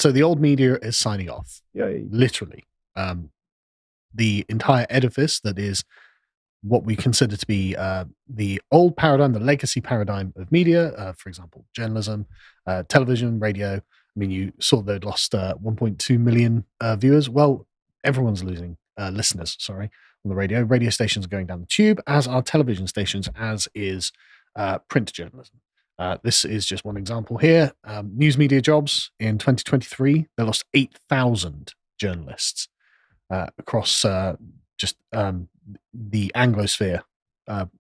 So the old media is signing off. Yay. Literally. The entire edifice that is what we consider to be the old paradigm, the legacy paradigm of media, for example, journalism, television, radio. I mean, you saw they'd lost 1.2 million viewers. Well, everyone's losing listeners, sorry, on the radio. Radio stations are going down the tube, as are television stations, as is print journalism. This is just one example here. News media jobs in 2023, they lost 8,000 journalists across the Anglosphere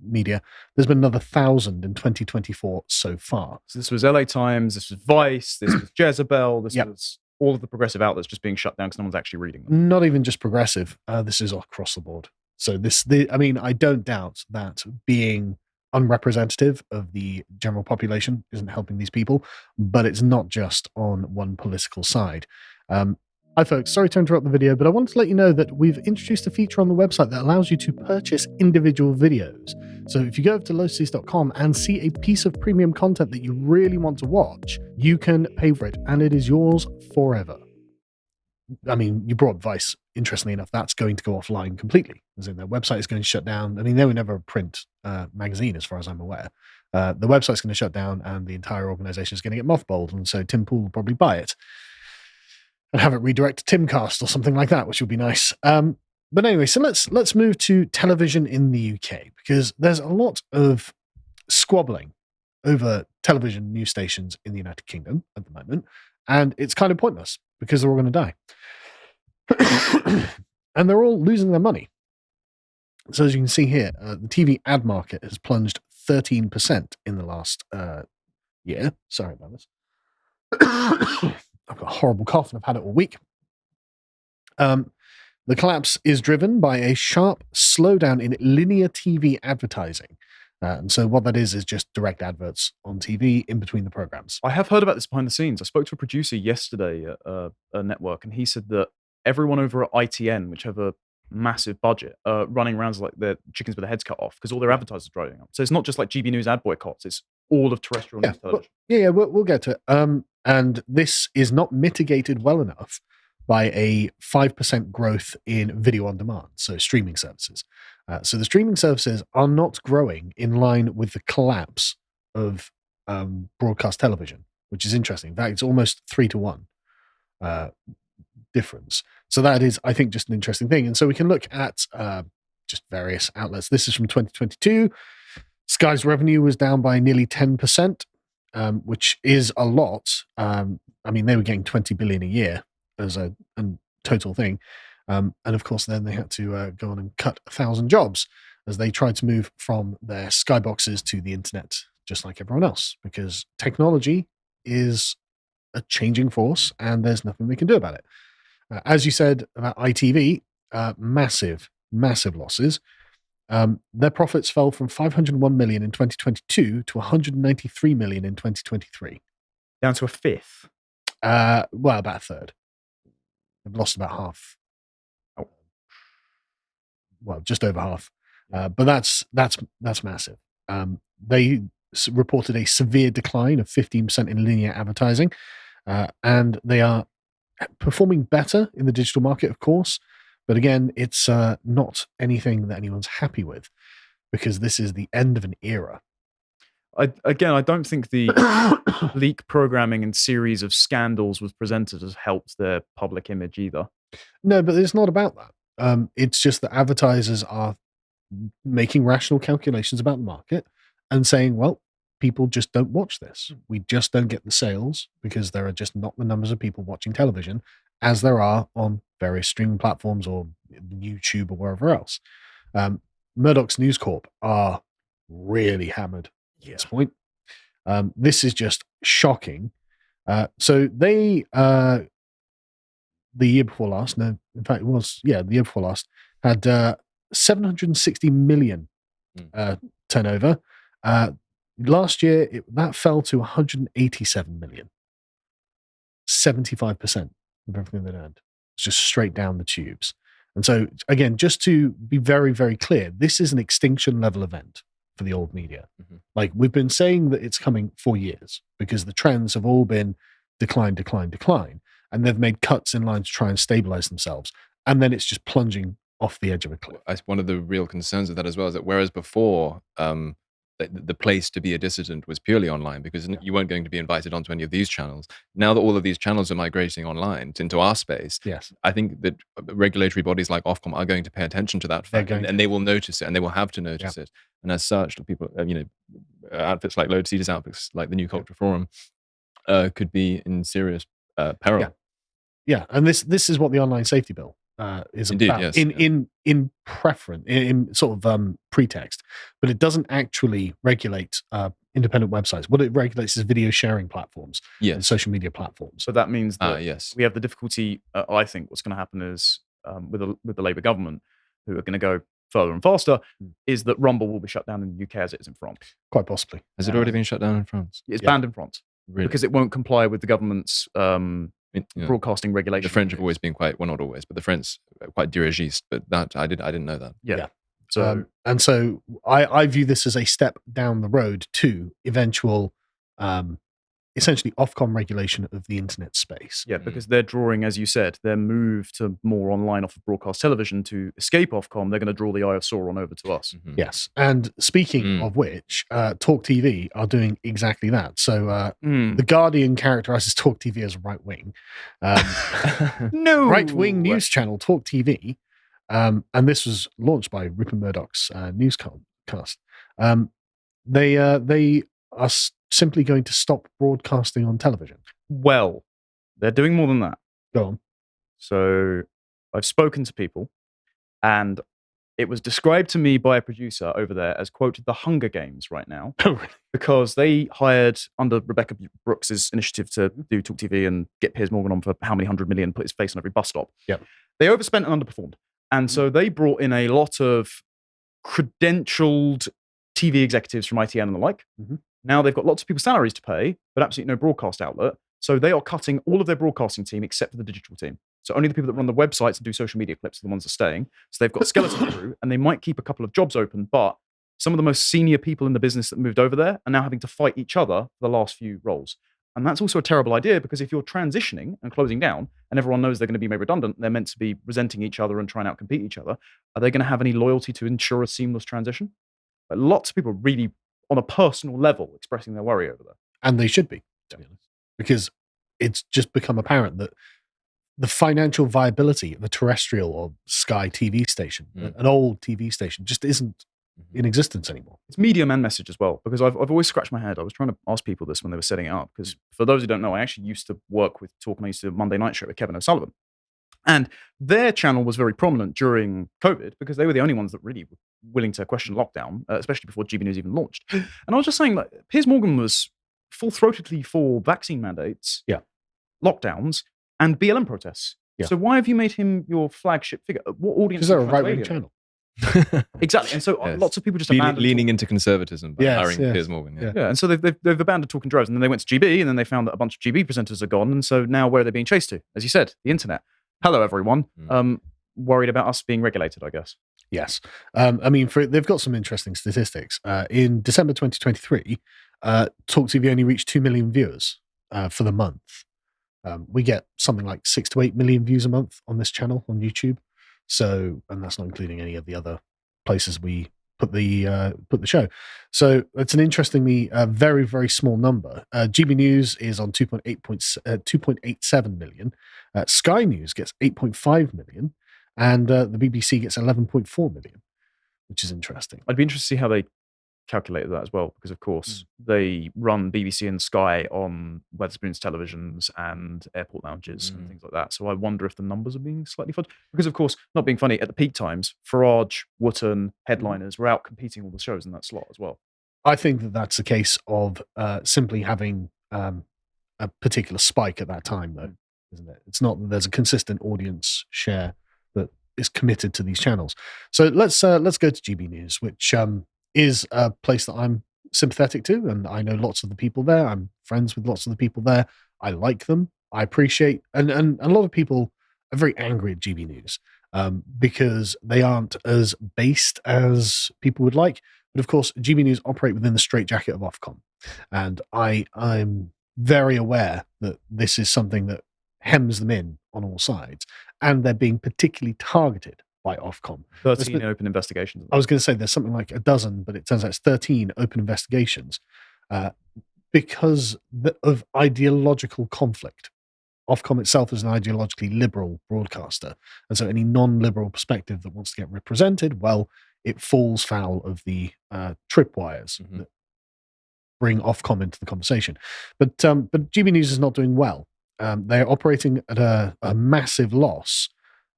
media. There's been another 1,000 in 2024 so far. So this was LA Times, this was Vice, this was Jezebel, this was all of the progressive outlets just being shut down because no one's actually reading them. Not even just progressive. This is across the board. So I don't doubt that being unrepresentative of the general population isn't helping these people, but it's not just on one political side. Hi folks, sorry to interrupt the video, but I wanted to let you know that we've introduced a feature on the website that allows you to purchase individual videos. So if you go over to lotus.com and see a piece of premium content that you really want to watch, you can pay for it and it is yours forever. I mean, you brought Vice. Interestingly enough, that's going to go offline completely, as in their website is going to shut down. I mean, they were never a print magazine, as far as I'm aware. The website's going to shut down and the entire organization is going to get mothballed. And so Tim Pool will probably buy it and have it redirect to Timcast or something like that, which would be nice. But anyway, so let's move to television in the UK, because there's a lot of squabbling over television news stations in the United Kingdom at the moment, and it's kind of pointless because they're all going to die. And they're all losing their money. So as you can see here, the TV ad market has plunged 13% in the last year. Sorry about this. I've got a horrible cough and I've had it all week. The collapse is driven by a sharp slowdown in linear TV advertising. And so what that is just direct adverts on TV in between the programs. I have heard about this behind the scenes. I spoke to a producer yesterday at a network, and he said that everyone over at ITN, which have a massive budget, running around like their chickens with their heads cut off because all their advertisers are driving up. So it's not just like GB News ad boycotts, it's all of terrestrial news television. We'll get to it. And this is not mitigated well enough by a 5% growth in video on demand, so streaming services. So the streaming services are not growing in line with the collapse of broadcast television, which is interesting. In fact, it's almost 3-to-1 difference. So that is, I think, just an interesting thing. And so we can look at just various outlets. This is from 2022. Sky's revenue was down by nearly 10%, which is a lot. I mean, they were getting 20 billion a year as a total thing. And of course, then they had to go on and cut 1,000 jobs as they tried to move from their skyboxes to the internet, just like everyone else, because technology is a changing force and there's nothing they can do about it. As you said about ITV, massive losses. Their profits fell from 501 million in 2022 to 193 million in 2023. Down to a fifth? Well, about a third. They've lost about half. Well, just over half. But that's massive. They reported a severe decline of 15% in linear advertising, and they are performing better in the digital market, of course. But again, it's not anything that anyone's happy with, because this is the end of an era. I don't think the leak programming and series of scandals with presenters has helped their public image either. No, but it's not about that. It's just that advertisers are making rational calculations about the market and saying, well, people just don't watch this. We just don't get the sales because there are just not the numbers of people watching television as there are on various streaming platforms or YouTube or wherever else. Murdoch's News Corp are really hammered at this point. This is just shocking. So they, the year before last, no, in fact it was, the year before last, had 760 million turnover. Last year, that fell to 187 million. 75% of everything they earned. It's just straight down the tubes. And so, again, just to be very, very clear, this is an extinction level event for the old media. Mm-hmm. Like, we've been saying that it's coming for years because the trends have all been decline. and they've made cuts in line to try and stabilize themselves, and then it's just plunging off the edge of a cliff. One of the real concerns of that as well is that whereas before the place to be a dissident was purely online because you weren't going to be invited onto any of these channels. Now that all of these channels are migrating online into our space, Yes, I think that regulatory bodies like Ofcom are going to pay attention to that fact, and they will notice it, and they will have to notice it. And as such, people, outfits like Lotus, outfits like the New Culture Forum, could be in serious peril. Yeah, and this is what the online safety bill is Indeed, about yes, in preference, in sort of pretext, but it doesn't actually regulate independent websites. What it regulates is video sharing platforms and social media platforms. So that means that yes, we have the difficulty. I think what's going to happen is with the Labour government, who are going to go further and faster, is that Rumble will be shut down in the UK as it is in France. Quite possibly. Has it already been shut down in France? It's banned in France because it won't comply with the government's broadcasting regulation. The French have always been quite, well, not always, but the French are quite dirigiste. But that I didn't know that. Yeah. So I view this as a step down the road to eventual, essentially Ofcom regulation of the internet space. Yeah, because they're drawing, as you said, their move to more online off of broadcast television to escape Ofcom. They're going to draw the eye of Sauron over to us. Mm-hmm. Yes, and speaking of which, Talk TV are doing exactly that. So the Guardian characterizes Talk TV as right wing. No, right wing news channel Talk TV, and this was launched by Rupert Murdoch's newscast. They are simply going to stop broadcasting on television. Well, they're doing more than that. Go on. So I've spoken to people, and it was described to me by a producer over there as, quote, the Hunger Games right now. Oh, really? Because they hired, under Rebecca Brooks's initiative to do Talk TV and get Piers Morgan on for how many 100 million, put his face on every bus stop. Yep. They overspent and underperformed. And so they brought in a lot of credentialed TV executives from ITN and the like. Mm-hmm. Now they've got lots of people's salaries to pay, but absolutely no broadcast outlet. So they are cutting all of their broadcasting team except for the digital team. So only the people that run the websites and do social media clips are the ones that are staying. So they've got a skeleton crew, and they might keep a couple of jobs open, but some of the most senior people in the business that moved over there are now having to fight each other for the last few roles. And that's also a terrible idea, because if you're transitioning and closing down and everyone knows they're going to be made redundant, they're meant to be resenting each other and trying to outcompete each other, are they going to have any loyalty to ensure a seamless transition? But lots of people are really, on a personal level, expressing their worry over that. And they should be, to be honest, because it's just become apparent that the financial viability of a terrestrial or Sky TV station, an old TV station, just isn't in existence anymore. It's medium and message as well, because I've always scratched my head. I was trying to ask people this when they were setting it up, because for those who don't know, I actually used to work with Talk, and I used to do a Monday night show with Kevin O'Sullivan. And their channel was very prominent during COVID because they were the only ones that really were willing to question lockdown, especially before GB News even launched. And I was just saying, like, Piers Morgan was full-throatedly for vaccine mandates, lockdowns, and BLM protests. Yeah. So why have you made him your flagship figure? What audience? Because they're a right-wing channel. Exactly. And so lots of people just leaning into conservatism by hiring Piers Morgan. Yeah. And so they've abandoned Talking Droves, and then they went to GB, and then they found that a bunch of GB presenters are gone. And so now where are they being chased to? As you said, the internet. Hello, everyone. Worried about us being regulated, I guess. Yes. I mean, they've got some interesting statistics. In December 2023, Talk TV only reached 2 million viewers for the month. We get something like 6 to 8 million views a month on this channel on YouTube. So, and that's not including any of the other places we put the show. So it's an interestingly very, very small number. GB News is on 2.87 million. Sky News gets 8.5 million, and the BBC gets 11.4 million, which is interesting. I'd be interested to see how they calculated that as well, because of course they run BBC and Sky on Wetherspoons televisions and airport lounges and things like that. So I wonder if the numbers are being slightly fudged, because of course, not being funny, at the peak times, Farage, Wootton, headliners were out competing all the shows in that slot as well. I think that that's a case of simply having a particular spike at that time, though, isn't it? It's not that there's a consistent audience share that is committed to these channels. So let's go to GB News, which is a place that I'm sympathetic to, and I know lots of the people there. I'm friends with lots of the people there. I like them. I appreciate, and a lot of people are very angry at GB News because they aren't as based as people would like. But of course, GB News operate within the straitjacket of Ofcom, and I'm very aware that this is something that hems them in on all sides, and they're being particularly targeted by Ofcom. 13 open investigations. I was going to say there's something like a dozen, but it turns out it's 13 open investigations because of ideological conflict. Ofcom itself is an ideologically liberal broadcaster, and so any non-liberal perspective that wants to get represented, well, it falls foul of the tripwires that bring Ofcom into the conversation. But GB News is not doing well. They're operating at a massive loss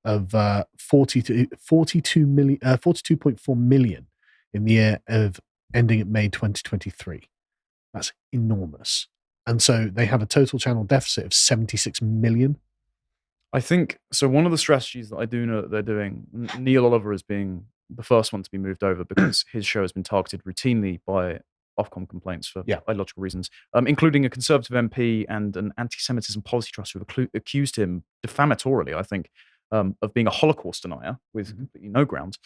of 42.4 million in the year of ending at May 2023. That's enormous. And so they have a total channel deficit of 76 million. I think so. One of the strategies that I do know that they're doing, Neil Oliver is being the first one to be moved over because his show has been targeted routinely by Ofcom complaints for ideological reasons, including a Conservative MP and an anti-Semitism policy trust who have accused him defamatorily, I think, of being a Holocaust denier with completely no grounds.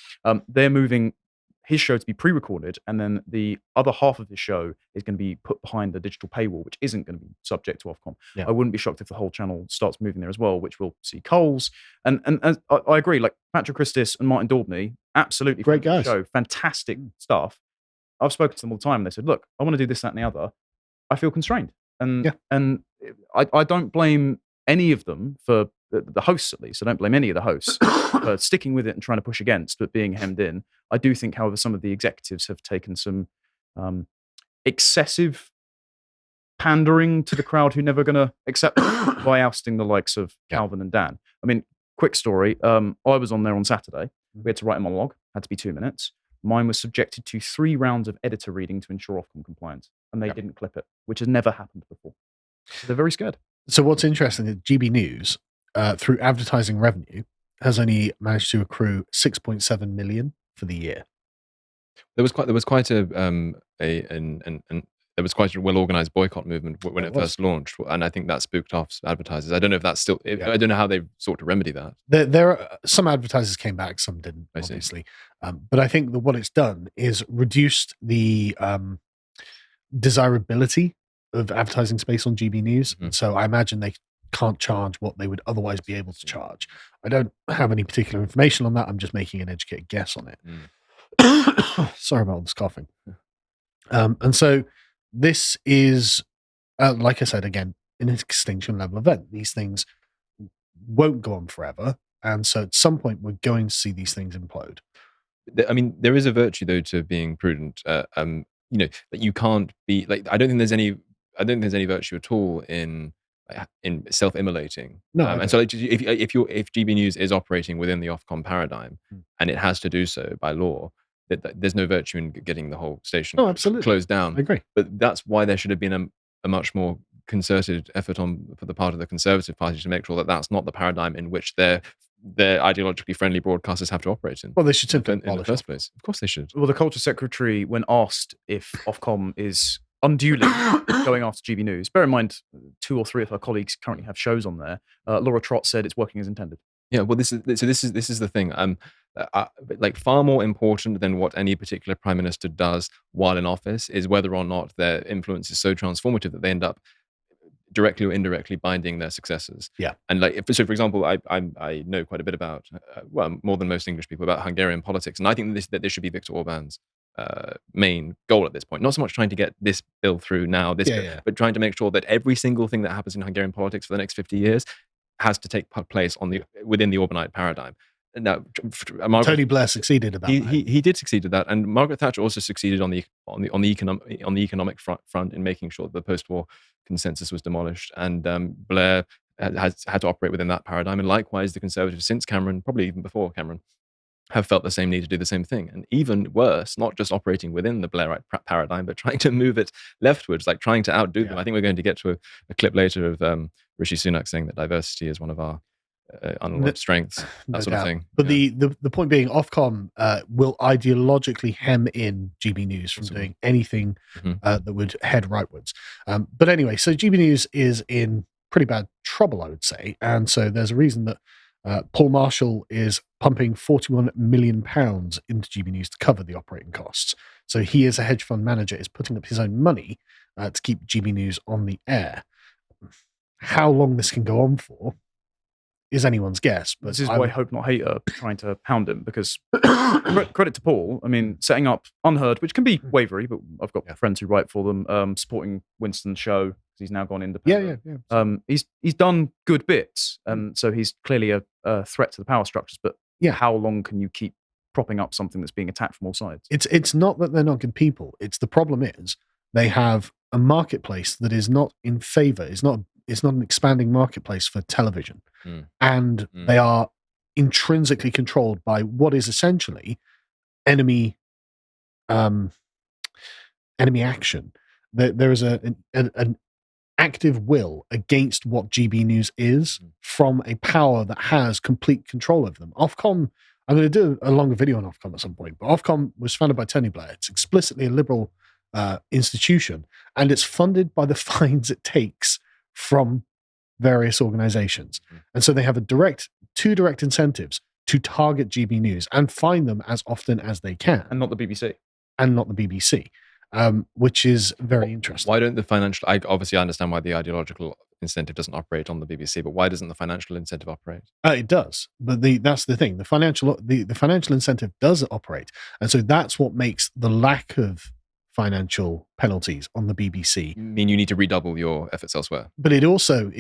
They're moving his show to be pre-recorded, and then the other half of the show is going to be put behind the digital paywall, which isn't going to be subject to Ofcom. Yeah. I wouldn't be shocked if the whole channel starts moving there as well, which will see Coles. And I agree, like Patrick Christis and Martin Daubney, absolutely great guys. Show, fantastic stuff. I've spoken to them all the time, and they said, "Look, I want to do this, that, and the other. I feel constrained," and I don't blame any of them for the hosts, at least. I don't blame any of the hosts for sticking with it and trying to push against, but being hemmed in. I do think, however, some of the executives have taken some excessive pandering to the crowd who never going to accept it by ousting the likes of Calvin and Dan. I mean, quick story. I was on there on Saturday. We had to write a monologue. Had to be 2 minutes. Mine was subjected to 3 rounds of editor reading to ensure Ofcom compliance, and they didn't clip it, which has never happened before. So they're very scared. So what's interesting is GB News, through advertising revenue, has only managed to accrue 6.7 million for the year. There was quite a well organized boycott movement when it first launched, and I think that spooked off advertisers. I don't know if that's still. I don't know how they've sought to remedy that. There are some advertisers came back, some didn't, obviously. But I think that what it's done is reduced the desirability of advertising space on GB News. And so I imagine they can't charge what they would otherwise be able to charge. I don't have any particular information on that. I'm just making an educated guess on it. Sorry about all this coughing. And so this is, like I said, again, an extinction level event. These things won't go on forever. And so at some point, we're going to see these things implode. I mean, there is a virtue, though, to being prudent. That you can't be like. I don't think there's any virtue at all in self-immolating. No, and so like, if GB News is operating within the Ofcom paradigm, and it has to do so by law, that there's no virtue in getting the whole station closed down. I agree. But that's why there should have been a much more concerted effort for the part of the Conservative Party to make sure that that's not the paradigm in which their ideologically friendly broadcasters have to operate in. Well, they should simply in the first place. Of course they should. Well, the Culture Secretary, when asked if Ofcom is unduly going after GB News, bear in mind 2 or 3 of her colleagues currently have shows on there. Laura Trott said it's working as intended. Yeah, well, this is the thing. Like far more important than what any particular prime minister does while in office is whether or not their influence is so transformative that they end up directly or indirectly binding their successors. Yeah, and like so, for example, I know quite a bit about more than most English people about Hungarian politics, and I think that this should be Viktor Orban's main goal at this point. Not so much trying to get this bill through now, but trying to make sure that every single thing that happens in Hungarian politics for the next 50 years has to take place within the Orbanite paradigm. Now, Tony Blair succeeded at that. He did succeed at that, and Margaret Thatcher also succeeded on the economic front in making sure that the post-war consensus was demolished, and Blair has had to operate within that paradigm, and likewise the Conservatives since Cameron, probably even before Cameron, have felt the same need to do the same thing, and even worse, not just operating within the Blairite paradigm, but trying to move it leftwards, like trying to outdo them. I think we're going to get to a clip later of Rishi Sunak saying that diversity is one of our unloved strengths, that sort of thing. But the point being, Ofcom will ideologically hem in GB News from doing anything that would head rightwards. But anyway, so GB News is in pretty bad trouble, I would say, and so there's a reason that Paul Marshall is pumping £41 million into GB News to cover the operating costs. So he, as a hedge fund manager, is putting up his own money to keep GB News on the air. how long this can go on for is anyone's guess. But this is why Hope Not Hate are trying to pound him, because credit to Paul. I mean, setting up Unheard, which can be wavery, but I've got friends who write for them, supporting Winston's show because he's now gone independent. He's done good bits, and so he's clearly a threat to the power structures. But how long can you keep propping up something that's being attacked from all sides? It's not that they're not good people. It's the problem is they have a marketplace that is not in favor. It's not an expanding marketplace for television. And they are intrinsically controlled by what is essentially enemy action. There is an active will against what GB News is from a power that has complete control over them. Ofcom, I'm going to do a longer video on Ofcom at some point, but Ofcom was founded by Tony Blair. It's explicitly a liberal institution, and it's funded by the fines it takes from various organizations. And so they have two direct incentives to target GB News and find them as often as they can. And not the BBC. Which is very interesting. Why don't the financial... I obviously understand why the ideological incentive doesn't operate on the BBC, but why doesn't the financial incentive operate? It does, but that's the thing. The financial incentive does operate, and so that's what makes the lack of financial penalties on the BBC. You mean you need to redouble your efforts elsewhere? But it also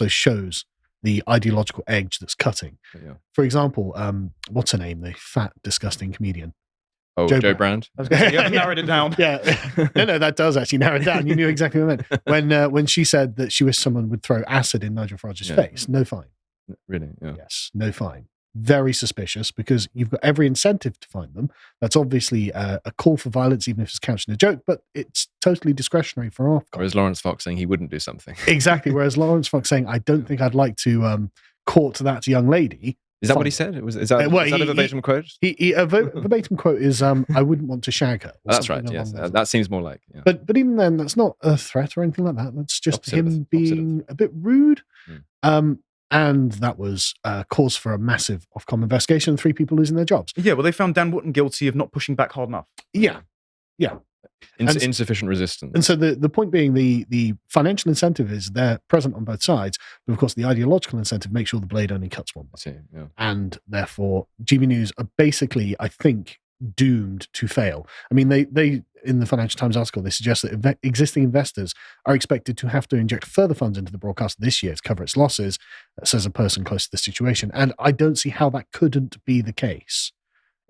shows the ideological edge that's cutting. For example, what's her name? The fat, disgusting comedian. Oh, Joe Brand. I was going to say, you haven't narrowed it down. No, that does actually narrow it down. You knew exactly what I meant. When she said that she wished someone would throw acid in Nigel Farage's face, no fine. Really? Yeah. Yes, no fine. Very suspicious, because you've got every incentive to find them. That's obviously a call for violence, even if it's couched in a joke, but it's totally discretionary for Ofcom. Whereas Lawrence Fox saying he wouldn't do something. Exactly. Whereas Lawrence Fox saying, I don't think I'd like to court that young lady. Is that what he said? Is that a verbatim quote? A verbatim quote is, I wouldn't want to shag her. That's right, yes. That seems more like... Yeah. But even then, that's not a threat or anything like that. That's just him being a bit rude. And that was cause for a massive Ofcom investigation, 3 people losing their jobs. Yeah, well, they found Dan Wootton guilty of not pushing back hard enough. Yeah. Insufficient resistance. And so the point being, the financial incentive is there, present on both sides, but of course the ideological incentive makes sure the blade only cuts one way. I see, yeah. And therefore, GB News are basically, I think, doomed to fail. I mean, they in the Financial Times article, they suggest that existing investors are expected to have to inject further funds into the broadcast this year to cover its losses, says a person close to the situation. And I don't see how that couldn't be the case.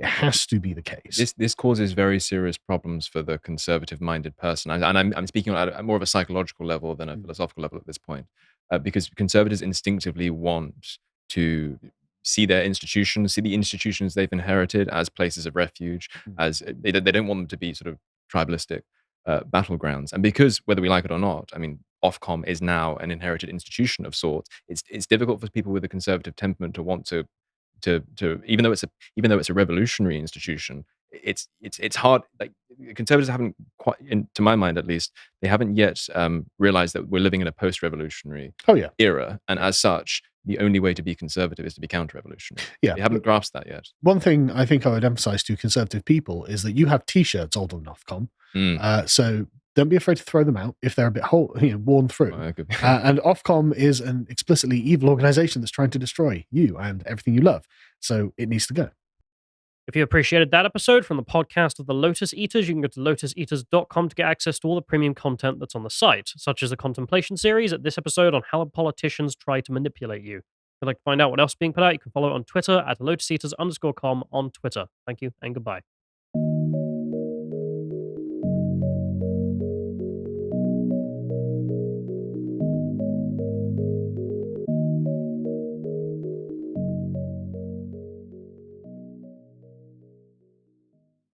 It has to be the case. This causes very serious problems for the conservative-minded person, and I'm speaking at more of a psychological level than a philosophical level at this point, because conservatives instinctively want to see the institutions they've inherited as places of refuge, as they don't want them to be sort of tribalistic battlegrounds. And because, whether we like it or not, I mean, Ofcom is now an inherited institution of sorts. It's difficult for people with a conservative temperament to want to even though it's a revolutionary institution, it's hard. Like, conservatives haven't quite, to my mind at least, they haven't yet realized that we're living in a post-revolutionary era, and as such, the only way to be conservative is to be counter-revolutionary. They haven't grasped that yet. One thing I think I would emphasize to conservative people is that you have T-shirts older than Ofcom, so don't be afraid to throw them out if they're a bit worn through. And Ofcom is an explicitly evil organization that's trying to destroy you and everything you love. So it needs to go. If you appreciated that episode from the podcast of the Lotus Eaters, you can go to lotuseaters.com to get access to all the premium content that's on the site, such as the Contemplation series, this episode on how politicians try to manipulate you. If you'd like to find out what else is being put out, you can follow it on Twitter at lotuseaters_com on Twitter. Thank you and goodbye.